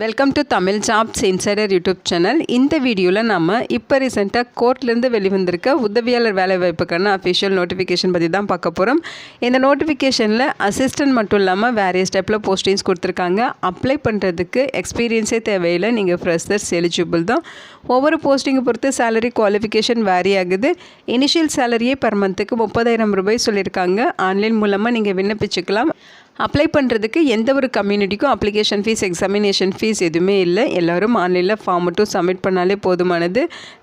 Welcome to Tamil jobs insider YouTube channel. இந்த வீடியோவில் நம்ம இப்போ ரீசெண்டாக கோர்ட்லேருந்து வெளிவந்திருக்க உதவியாளர் வேலைவாய்ப்புக்கான அஃபிஷியல் நோட்டிஃபிகேஷன் பற்றி தான் பார்க்க போகிறோம். இந்த நோட்டிஃபிகேஷனில் அசிஸ்டன்ட் மட்டும் இல்லாமல் வேறு ஸ்டெப்பில் போஸ்டிங்ஸ் கொடுத்துருக்காங்க. அப்ளை பண்ணுறதுக்கு எக்ஸ்பீரியன்ஸே தேவையில்லை, நீங்கள் ஃப்ரெஷர்ஸ் எலிஜிபிள் தான். ஒவ்வொரு போஸ்டிங்கை பொறுத்து சேலரி குவாலிஃபிகேஷன் வேரி ஆகுது. இனிஷியல் சேலரியே பர் மந்த்துக்கு 30,000 ரூபாய் சொல்லியிருக்காங்க. ஆன்லைன் மூலமாக நீங்கள் விண்ணப்பிச்சுக்கலாம். அப்ளை பண்ணுறதுக்கு எந்த ஒரு கம்யூனிட்டிக்கும் அப்ளிகேஷன் ஃபீஸ், எக்ஸாமினேஷன் ஃபீஸ் எதுவுமே இல்லை. எல்லோரும் ஆன்லைனில் ஃபார்ம் மட்டும் சப்மிட் பண்ணாலே போதுமானது.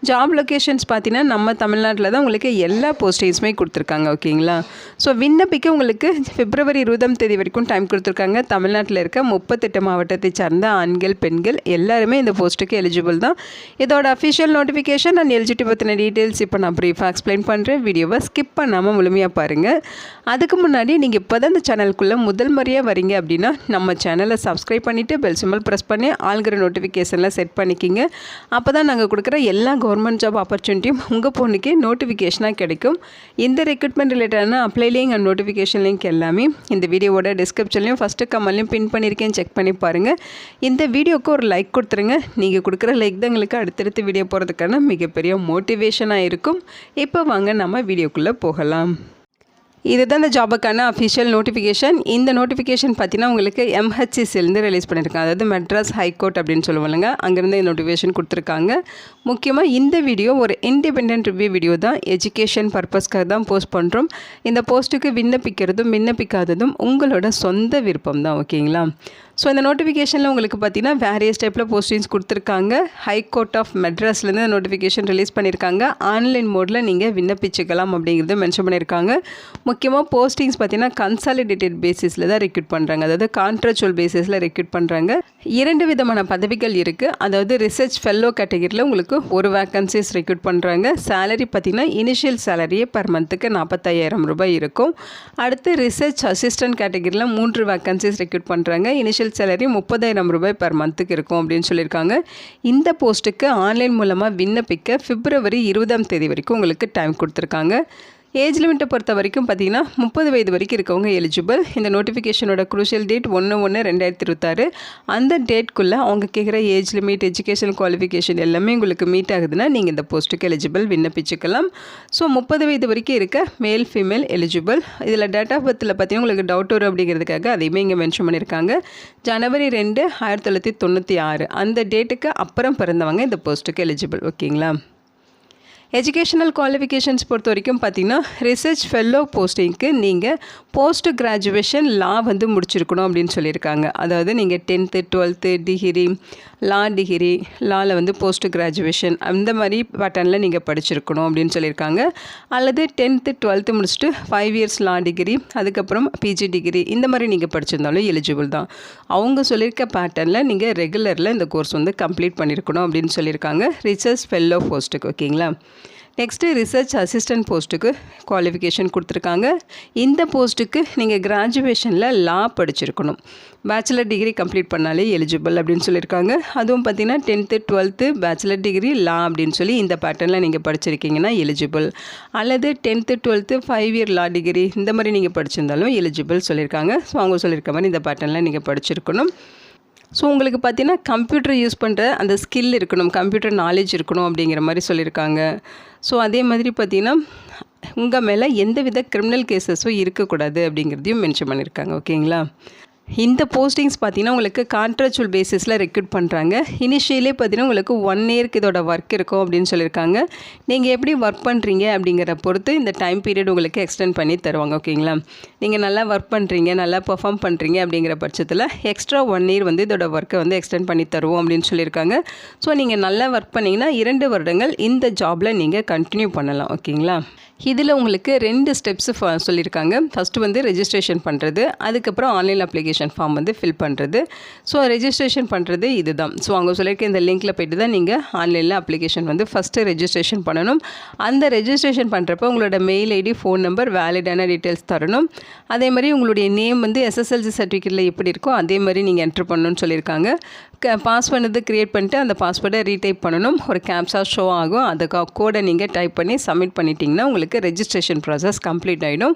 ஜாப் லொக்கேஷன்ஸ் பார்த்தீங்கன்னா நம்ம தமிழ்நாட்டில் தான் உங்களுக்கு எல்லா போஸ்டிங்ஸுமே கொடுத்துருக்காங்க. ஓகேங்களா? ஸோ விண்ணப்பிக்க உங்களுக்கு February 20 வரைக்கும் டைம் கொடுத்துருக்காங்க. தமிழ்நாட்டில் இருக்க 38 மாவட்டத்தை சார்ந்த ஆண்கள், பெண்கள் எல்லாருமே இந்த போஸ்ட்டுக்கு எலிஜிபிள் தான். இதோட அஃபிஷியல் நோட்டிஃபிகேஷன் அண்ட் எலிஜிபிலிட்டி பற்றின டீட்டெயில்ஸ் இப்போ நான் ப்ரீஃபாக எக்ஸ்பிளைன் பண்ணுறேன். வீடியோவை ஸ்கிப் பண்ணாமல் முழுமையாக பாருங்கள். அதுக்கு முன்னாடி நீங்கள் இப்போ தான் இந்த சேனலுக்குள்ளே முதல் முறையாக வரீங்க அப்படின்னா நம்ம சேனலை சப்ஸ்கிரைப் பண்ணிவிட்டு பெல் சிம்பல் ப்ரெஸ் பண்ணி ஆல்கிற நோட்டிஃபிகேஷனில் செட் பண்ணிக்கிங்க. அப்போ தான் நாங்கள் கொடுக்குற எல்லா கவர்மெண்ட் ஜாப் ஆப்பர்ச்சுனிட்டியும் உங்கள் ஃபோனுக்கே நோட்டிஃபிகேஷனாக கிடைக்கும். இந்த ரெக்ரூட்மெண்ட் ரிலேட்டடான apply link and notification link எல்லாமே இந்த வீடியோவோட டிஸ்கிரிப்ஷன்லையும் ஃபஸ்ட்டு கமெண்ட்லையும் பின் பண்ணியிருக்கேன், செக் பண்ணி பாருங்கள். இந்த வீடியோவுக்கு ஒரு லைக் கொடுத்துருங்க. நீங்கள் கொடுக்குற லைக் தான் எங்களுக்கு அடுத்தடுத்து வீடியோ போகிறதுக்கான மிகப்பெரிய மோட்டிவேஷனாக இருக்கும். இப்போ வாங்க நம்ம வீடியோக்குள்ளே போகலாம். இதுதான் இந்த ஜாபுக்கான அஃபிஷியல் நோட்டிஃபிகேஷன். இந்த நோட்டிஃபிகேஷன் பார்த்தீங்கன்னா உங்களுக்கு MHCலேருந்து ரிலீஸ் பண்ணியிருக்காங்க. அதாவது மெட்ராஸ் ஹைகோர்ட் அப்படின்னு சொல்லுவாங்க. அங்கேருந்து இந்த நோட்டிஃபிகேஷன் கொடுத்துருக்காங்க. முக்கியமாக இந்த வீடியோ ஒரு இண்டிபெண்டன்ட் ரிவ்யூ வீடியோ தான், எஜுகேஷன் பர்பஸ்க்காக தான் போஸ்ட் பண்ணுறோம். இந்த போஸ்ட்டுக்கு விண்ணப்பிக்காததும் உங்களோட சொந்த விருப்பம் தான். ஓகேங்களா? ஸோ இந்த நோட்டிஃபிகேஷனில் உங்களுக்கு பார்த்தீங்கன்னா வேரியஸ் டைப்பில் போஸ்டிங்ஸ் கொடுத்துருக்காங்க. ஹைகோர்ட் ஆஃப் மெட்ராஸ்லேருந்து நோட்டிஃபிகேஷன் ரிலீஸ் பண்ணியிருக்காங்க. ஆன்லைன் மோடில் நீங்கள் விண்ணப்பிச்சுக்கலாம் அப்படிங்கிறது மென்ஷன் பண்ணியிருக்காங்க. முக்கியமாக போஸ்டிங்ஸ் பார்த்தீங்கன்னா கன்சாலிடேட்டட் பேசிஸில் தான் ரெக்ரூட் பண்ணுறாங்க. அதாவது கான்ட்ராக்சுவல் பேசிஸில் ரெக்ரூட் பண்ணுறாங்க. 2 விதமான பதவிகள் இருக்குது. அதாவது ரிசர்ச் ஃபெல்லோ கேட்டகரியில் உங்களுக்கு ஒரு வேக்கன்சிஸ் ரெக்ரூட் பண்ணுறாங்க. சேலரி பார்த்தீங்கன்னா இனிஷியல் சேலரியே பர் மந்த்துக்கு 45,000 ரூபாய் இருக்கும். அடுத்து ரிசர்ச் அசிஸ்டன்ட் கேட்டகரியில் 3 வேக்கன்சிஸ் ரெக்ரூட் பண்ணுறாங்க. இனிஷியல் சேலரி 30,000 ரூபாய் பர் மந்த்துக்கு இருக்கும் அப்படின்னு சொல்லியிருக்காங்க. இந்த போஸ்ட்டுக்கு ஆன்லைன் மூலமாக விண்ணப்பிக்க February 20 வரைக்கும் உங்களுக்கு டைம் கொடுத்துருக்காங்க. ஏஜ் லிமிட்டை பொறுத்த வரைக்கும் பார்த்தீங்கன்னா 30 வயது வரைக்கும் இருக்கவங்க எலிஜிபிள். இந்த நோட்டிஃபிகேஷனோட குரூஷியல் டேட் 1/1/2026. அந்த டேட்குள்ளே அவங்க கேட்குற ஏஜ் லிமிட், எஜுகேஷன் குவாலிஃபிகேஷன் எல்லாமே உங்களுக்கு மீட் ஆகுதுன்னா நீங்கள் இந்த போஸ்ட்டுக்கு எலிஜிபிள், விண்ணப்பிச்சுக்கலாம். ஸோ 30 வயது வரைக்கும் இருக்க மேல் ஃபீமேல் எலிஜிபிள். இதில் டேட் ஆஃப் பர்த்தில் பார்த்தீங்கன்னா உங்களுக்கு டவுட் வரும் அப்படிங்கிறதுக்காக அதையுமே இங்கே மென்ஷன் பண்ணியிருக்காங்க. January 2, 1996 அந்த டேட்டுக்கு அப்புறம் பிறந்தவங்க இந்த போஸ்ட்டுக்கு எலிஜிபிள். ஓகேங்களா? எஜுகேஷனல் குவாலிஃபிகேஷன்ஸ் பொறுத்த வரைக்கும் பார்த்தீங்கன்னா ரிசர்ச் ஃபெல்லோ போஸ்டிங்க்கு நீங்கள் போஸ்ட் கிராஜுவேஷன் லா முடிச்சிருக்கணும் அப்படின்னு சொல்லியிருக்காங்க. அதாவது நீங்கள் 10th 12th degree, law degree, லாவில் போஸ்ட் கிராஜுவேஷன் அந்த மாதிரி பேட்டர்னில் நீங்கள் படிச்சிருக்கணும் அப்படின்னு சொல்லியிருக்காங்க. அல்லது 10th 12th முடிச்சுட்டு 5 years லா டிகிரி, அதுக்கப்புறம் PG டிகிரி இந்த மாதிரி நீங்கள் படிச்சிருந்தாலும் எலிஜிபிள் தான். அவங்க சொல்லியிருக்க பேட்டர்னில் நீங்கள் ரெகுலரில் இந்த கோர்ஸ் கம்ப்ளீட் பண்ணியிருக்கணும் அப்படின்னு சொல்லியிருக்காங்க ரிசர்ச் ஃபெல்லோ போஸ்ட்டுக்கு. ஓகேங்களா? நெக்ஸ்ட்டு ரிசர்ச் அசிஸ்டன்ட் போஸ்ட்டுக்கு குவாலிஃபிகேஷன் கொடுத்துருக்காங்க. இந்த போஸ்ட்டுக்கு நீங்கள் கிராஜுவேஷனில் லா படிச்சிருக்கணும். பேச்சுலர் டிகிரி கம்ப்ளீட் பண்ணாலே எலிஜிபிள் அப்படின்னு சொல்லியிருக்காங்க. அதுவும் பார்த்திங்கன்னா 10th 12th பேச்சுலர் டிகிரி லா அப்படின்னு சொல்லி இந்த பேட்டர்னில் நீங்கள் படிச்சிருக்கீங்கன்னா எலிஜிபிள். அல்லது 10th 12th 5 year லா டிகிரி இந்த மாதிரி நீங்கள் படிச்சிருந்தாலும் எலிஜிபிள் சொல்லியிருக்காங்க. ஸோ அவங்க சொல்லியிருக்க மாதிரி இந்த பேட்டர்னில் நீங்கள் படிச்சிருக்கணும். ஸோ உங்களுக்கு பார்த்தீங்கன்னா கம்ப்யூட்டர் யூஸ் பண்ணுற அந்த ஸ்கில் இருக்கணும், கம்ப்யூட்டர் நாலேஜ் இருக்கணும் அப்படிங்கிற மாதிரி சொல்லியிருக்காங்க. ஸோ அதே மாதிரி பார்த்தீங்கன்னா உங்கள் மேலே எந்தவித கிரிமினல் கேசஸும் இருக்கக்கூடாது அப்படிங்கிறதையும் மென்ஷன் பண்ணியிருக்காங்க. ஓகேங்களா? இந்த போஸ்டிங்ஸ் பார்த்தீங்கன்னா உங்களுக்கு கான்ட்ராக்சுவல் பேசிஸில் ரெக்ரூட் பண்ணுறாங்க. இனிஷியலே பார்த்தீங்கன்னா உங்களுக்கு 1 yearக்கு இதோட ஒர்க் இருக்கும் அப்படின்னு சொல்லியிருக்காங்க. நீங்கள் எப்படி ஒர்க் பண்ணுறீங்க அப்படிங்கிற பொறுத்து இந்த டைம் பீரியட் உங்களுக்கு எக்ஸ்டெண்ட் பண்ணி தருவாங்க. ஓகேங்களா? நீங்கள் நல்லா ஒர்க் பண்ணுறீங்க, நல்லா பெர்ஃபார்ம் பண்ணுறீங்க அப்படிங்கிற பட்சத்தில் எக்ஸ்ட்ரா 1 year இதோட ஒர்க்கை எக்ஸ்டெண்ட் பண்ணி தருவோம் அப்படின்னு சொல்லியிருக்காங்க. ஸோ நீங்கள் நல்லா ஒர்க் பண்ணிங்கன்னா 2 வருடங்கள் இந்த ஜாபில் நீங்கள் கண்டினியூ பண்ணலாம். ஓகேங்களா? இதில் உங்களுக்கு 2 ஸ்டெப்ஸு சொல்லியிருக்காங்க. ஃபஸ்ட்டு ரெஜிஸ்ட்ரேஷன் பண்ணுறது, அதுக்கப்புறம் ஆன்லைன் அப்ளிகேஷன் ஃபார்ம் ஃபில் பண்ணுறது. ஸோ ரெஜிஸ்ட்ரேஷன் பண்ணுறது இதுதான். ஸோ அவங்க சொல்லியிருக்க இந்த லிங்க்கில் போய்ட்டு தான் நீங்கள் ஆன்லைனில் அப்ளிகேஷன் ஃபஸ்ட்டு ரெஜிஸ்ட்ரேஷன் பண்ணணும். அந்த ரெஜிஸ்ட்ரேஷன் பண்ணுறப்போ உங்களோட மெயில் ஐடி, ஃபோன் நம்பர், வேலிடான டீட்டெயில்ஸ் தரணும். அதே மாதிரி உங்களுடைய நேம் SSLC சர்டிஃபிகேட்டில் எப்படி இருக்கோ அதே மாதிரி நீங்கள் என்ட்ரு பண்ணணும்னு சொல்லியிருக்காங்க. பாஸ்வேர்டு க்ரியேட் பண்ணிட்டு அந்த பாஸ்வேர்டை ரீடைப் பண்ணணும். ஒரு கேப்சா ஷோ ஆகும். அந்த கோடை நீங்கள் டைப் பண்ணி சப்மிட் பண்ணிட்டீங்கன்னா உங்களுக்கு ரெஜிஸ்ட்ரேஷன் ப்ராசஸ் கம்ப்ளீட் ஆகிடும்.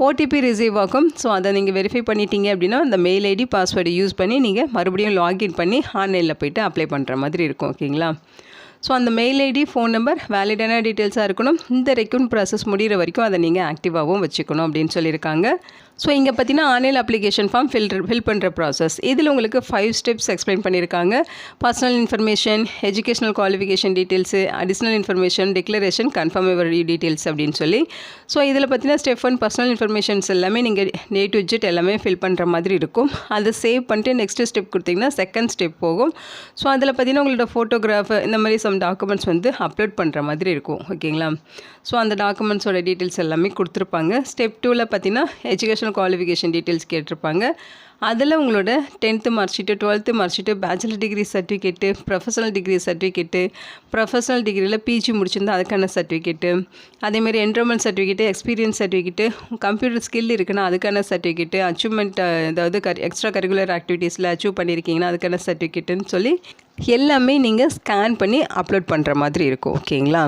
OTP ரிசீவ் ஆகும். ஸோ அதை நீங்கள் வெரிஃபை பண்ணிட்டீங்க அப்படின்னா அந்த மெயில் ஐடி பாஸ்வேர்டு யூஸ் பண்ணி நீங்கள் மறுபடியும் லாகின் பண்ணி ஆன்லைனில் போய்ட்டு அப்ளை பண்ணுற மாதிரி இருக்கும். ஓகேங்களா? ஸோ அந்த மெயில் ஐடி, ஃபோன் நம்பர் வேலிடான டீட்டெயில்ஸாக இருக்கணும். இந்த ரெக்யூன் ப்ராசஸ் முடிகிற வரைக்கும் அதை நீங்கள் ஆக்டிவாகவும் வச்சுக்கணும் அப்படின்னு சொல்லியிருக்காங்க. ஸோ இங்கே பார்த்தீங்கன்னா ஆன்லைன் அப்ளிகேஷன் ஃபார்ம் ஃபில் பண்ணுற ப்ராசஸ். இதில் உங்களுக்கு 5 ஸ்டெப்ஸ் எக்ஸ்பிளைன் பண்ணியிருக்காங்க. Personal information, educational qualification details, additional information, declaration, confirm your details அப்படின்னு சொல்லி. ஸோ இதில் பார்த்தீங்கன்னா ஸ்டெப் 1 பர்சனல் இன்ஃபர்மேஷன்ஸ் எல்லாமே நீங்கள் A to Z எல்லாமே ஃபில் பண்ணுற மாதிரி இருக்கும். அதை சேவ் பண்ணிட்டு நெக்ஸ்ட் ஸ்டெப் கொடுத்தீங்கன்னா செகண்ட் ஸ்டெப் போகும். ஸோ அதில் பார்த்தீங்கன்னா உங்களோட ஃபோட்டோகிராஃப் இந்த மாதிரி சம் டாக்குமெண்ட்ஸ் வந்து அப்லோட் பண்ணுற மாதிரி இருக்கும். ஓகேங்களா? ஸோ அந்த டாக்குமெண்ட்ஸோட டீட்டெயில்ஸ் எல்லாமே கொடுத்துருப்பாங்க. ஸ்டெப் 2ல் பார்த்தீங்கன்னா எஜுகேஷனல் குவாலிஃபிகேஷன் டீட்டெயில்ஸ் கேட்டிருப்பாங்க. அதில் உங்களோட 10th mark sheet, 12th mark sheet, bachelor degree certificate, professional degree certificate, professional டிகிரியில் பிஜி முடிச்சிருந்தால் அதுக்கான சர்டிஃபிகேட்டு, அதேமாதிரி enrolment certificate, experience certificate, computer skill இருக்குன்னா அதுக்கான சர்டிஃபிகேட்டு, அச்சீவ்மெண்ட் அதாவது எக்ஸ்ட்ரா கரிக்குலர் ஆக்டிவிட்டீஸில் அச்சீவ் பண்ணியிருக்கீங்கன்னா அதுக்கான சர்டிஃபிகேட்டுன்னு சொல்லி எல்லாமே நீங்கள் ஸ்கேன் பண்ணி அப்லோட் பண்ணுற மாதிரி இருக்கும். ஓகேங்களா?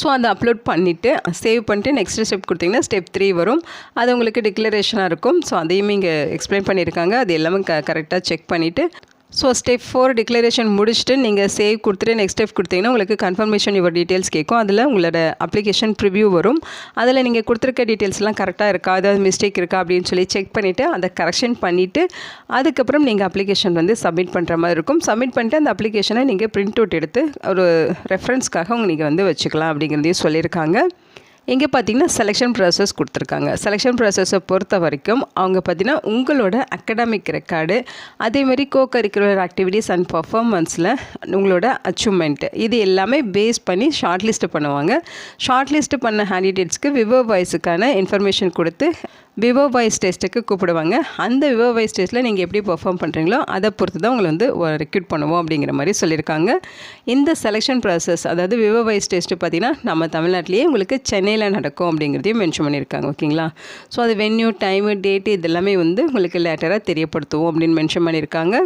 ஸோ அதை அப்லோட் பண்ணிவிட்டு சேவ் பண்ணிட்டு நெக்ஸ்ட் ஸ்டெப் கொடுத்தீங்கன்னா ஸ்டெப் 3 வரும். அது உங்களுக்கு டிக்ளரேஷனாக இருக்கும். ஸோ அதையும் இங்கே எக்ஸ்பிளைன் பண்ணியிருக்காங்க. அது எல்லாமே கரெக்டாக செக் பண்ணிவிட்டு ஸோ ஸ்டெப் 4 டிக்ளரேஷன் முடிச்சுட்டு நீங்கள் சேவ் கொடுத்துட்டு நெக்ஸ்ட் ஸ்டெப் கொடுத்தீங்கன்னா உங்களுக்கு கன்ஃபர்மேஷன் யுவர் டீட்டெயில்ஸ் கேட்கும். அதில் உங்களோட அப்ளிகேஷன் ப்ரிவ்யூ வரும். அதில் நீங்கள் கொடுத்துருக்க டீட்டெயில்ஸ்லாம் கரெக்டாக இருக்கா, ஏதாவது மிஸ்டேக் இருக்கா அப்படின்னு சொல்லி செக் பண்ணிவிட்டு அதை கரெக்ஷன் பண்ணிவிட்டு அதுக்கப்புறம் நீங்கள் அப்ளிகேஷன் வந்து சப்மிட் பண்ணுற மாதிரி இருக்கும். சப்மிட் பண்ணிட்டு அந்த அப்ளிகேஷனை நீங்கள் பிரிண்ட் அவுட் எடுத்து ஒரு ரெஃபரன்ஸ்க்காக நீங்கள் வந்து வச்சுக்கலாம் அப்படிங்கிறதையும் சொல்லியிருக்காங்க. இங்கே பார்த்தீங்கன்னா செலெக்ஷன் ப்ராசஸ் கொடுத்துருக்காங்க. செலெக்ஷன் ப்ராசஸை பொறுத்த வரைக்கும் அவங்க பார்த்தீங்கன்னா உங்களோட அகடாமிக் ரெக்கார்டு, அதேமாதிரி கோ கரிக்குலர் ஆக்டிவிட்டீஸ் அண்ட் பர்ஃபார்மன்ஸில் உங்களோட அச்சீவ்மெண்ட்டு இது எல்லாமே பேஸ் பண்ணி ஷார்ட் லிஸ்ட்டு பண்ணுவாங்க. ஷார்ட் லிஸ்ட்டு பண்ண கேண்டிடேட்ஸ்க்கு விவோ வாய்ஸுக்கான இன்ஃபர்மேஷன் கொடுத்து விவோ வாய்ஸ் டெஸ்ட்டுக்கு கூப்பிடுவாங்க. அந்த விவோ வாய்ஸ் டெஸ்ட்டில் நீங்கள் எப்படி பெர்ஃபார்ம் பண்ணுறீங்களோ அதை பொறுத்து தான் உங்களை வந்து ரெக்ரூட் பண்ணுவோம் அப்படிங்கிற மாதிரி சொல்லியிருக்காங்க. இந்த செலெக்ஷன் ப்ராசஸ் அதாவது விவோ வாய்ஸ் டெஸ்ட்டு பார்த்திங்கன்னா நம்ம தமிழ்நாட்டிலேயே உங்களுக்கு சென்னையில் நடக்கும் அப்படிங்கிறதையும் மென்ஷன் பண்ணியிருக்காங்க. ஓகேங்களா? ஸோ அது வென்யூ, டைமு, டேட்டு இதெல்லாமே வந்து உங்களுக்கு லேட்டராக தெரியப்படுத்துவோம் அப்படின்னு மென்ஷன் பண்ணியிருக்காங்க.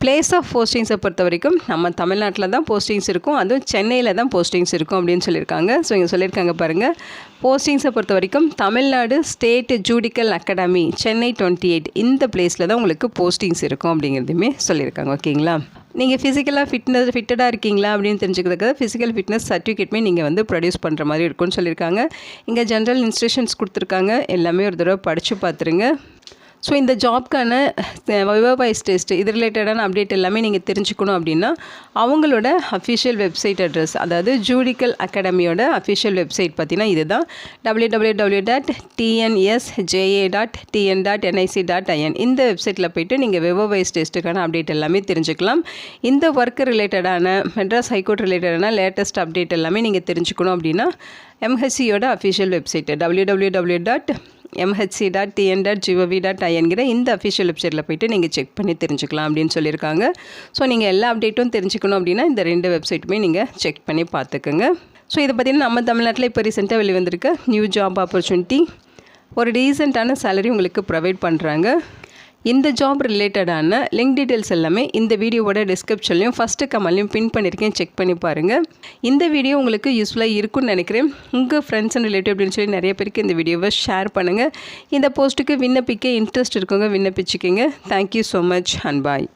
பிளேஸ் ஆஃப் போஸ்டிங்ஸை பொறுத்த வரைக்கும் நம்ம தமிழ்நாட்டில் தான் போஸ்டிங்ஸ் இருக்கும், அதுவும் சென்னையில் தான் போஸ்டிங்ஸ் இருக்கும் அப்படின்னு சொல்லியிருக்காங்க. ஸோ இங்கே சொல்லியிருக்காங்க பாருங்கள், போஸ்டிங்ஸை பொறுத்த வரைக்கும் தமிழ்நாடு ஸ்டேட் ஜூடிக்கல் அகாடமி சென்னை 28 இந்த பிளேஸில் தான் உங்களுக்கு போஸ்டிங்ஸ் இருக்கும் அப்படிங்கிறதுமே சொல்லியிருக்காங்க. ஓகேங்களா? நீங்கள் ஃபிசிக்கலாக ஃபிட்டடாக இருக்கீங்களா அப்படின்னு தெரிஞ்சுக்கிறதுக்காக ஃபிசிக்கல் ஃபிட்னஸ் சர்டிஃபிகேட்மே நீங்கள் வந்து ப்ரொடியூஸ் பண்ணுற மாதிரி இருக்கும்னு சொல்லியிருக்காங்க. இங்கே ஜென்ரல் இன்ஸ்ட்ரக்ஷன்ஸ் கொடுத்துருக்காங்க, எல்லாமே ஒரு தடவை படித்து பார்த்துருங்க. ஸோ இந்த ஜாப்க்கான விவோ வாய்ஸ் டெஸ்ட் இது ரிலேட்டடான அப்டேட் எல்லாமே நீங்கள் தெரிஞ்சுக்கணும் அப்படின்னா அவங்களோட அஃபிஷியல் வெப்சைட் அட்ரஸ், அதாவது ஜூடிக்கல் அகாடமியோட அஃபிஷியல் வெப்சைட் பார்த்தீங்கன்னா இதுதான் www.tnsja.tn.nic.in. இந்த வெப்சைட்டில் போய்ட்டு நீங்கள் விவோ வாய்ஸ் டெஸ்ட்டுக்கான அப்டேட் எல்லாமே தெரிஞ்சுக்கலாம். இந்த ஒர்க் ரிலேட்டடான மெட்ராஸ் ஹைகோர்ட் ரிலேட்டடான லேட்டஸ்ட் அப்டேட் எல்லாமே நீங்கள் தெரிஞ்சுக்கணும் அப்படின்னா MHCயோட அஃபிஷியல் வெப்சைட் www.mhc.tn.gov.in இந்த அஃபிஷியல் வெப்சைட்டில் போய்ட்டு நீங்கள் செக் பண்ணி தெரிஞ்சுக்கலாம் அப்படின்னு சொல்லியிருக்காங்க. ஸோ நீங்கள் எல்லா அப்டேட்டும் தெரிஞ்சுக்கணும் அப்படின்னா இந்த 2 வெப்சைட்டுமே நீங்கள் செக் பண்ணி பார்த்துக்குங்க. ஸோ இதை பார்த்திங்கன்னா நம்ம தமிழ்நாட்டில் இப்போ ரீசெண்டாக வெளிவந்திருக்க நியூ ஜாப் ஆப்பர்ச்சுனிட்டி, ஒரு டீசெண்டான சேலரி உங்களுக்கு ப்ரொவைட் பண்ணுறாங்க. இந்த ஜாப் ரிலேட்டடான லிங்க் டீட்டெயில்ஸ் எல்லாமே இந்த வீடியோவோட டிஸ்கிரிப்ஷன்லையும் ஃபஸ்ட்டு கமெண்ட்லையும் பின் பண்ணியிருக்கேன், செக் பண்ணி பாருங்கள். இந்த வீடியோ உங்களுக்கு யூஸ்ஃபுல்லாக இருக்கும்னு நினைக்கிறேன். உங்கள் ஃப்ரெண்ட்ஸ் அண்ட் ரிலேட்டிவ் அப்படின்னு சொல்லி நிறைய பேருக்கு இந்த வீடியோவை ஷேர் பண்ணுங்கள். இந்த போஸ்ட்டுக்கு விண்ணப்பிக்க இன்ட்ரெஸ்ட் இருக்கவங்க விண்ணப்பிச்சுக்கோங்க. Thank you so much and bye.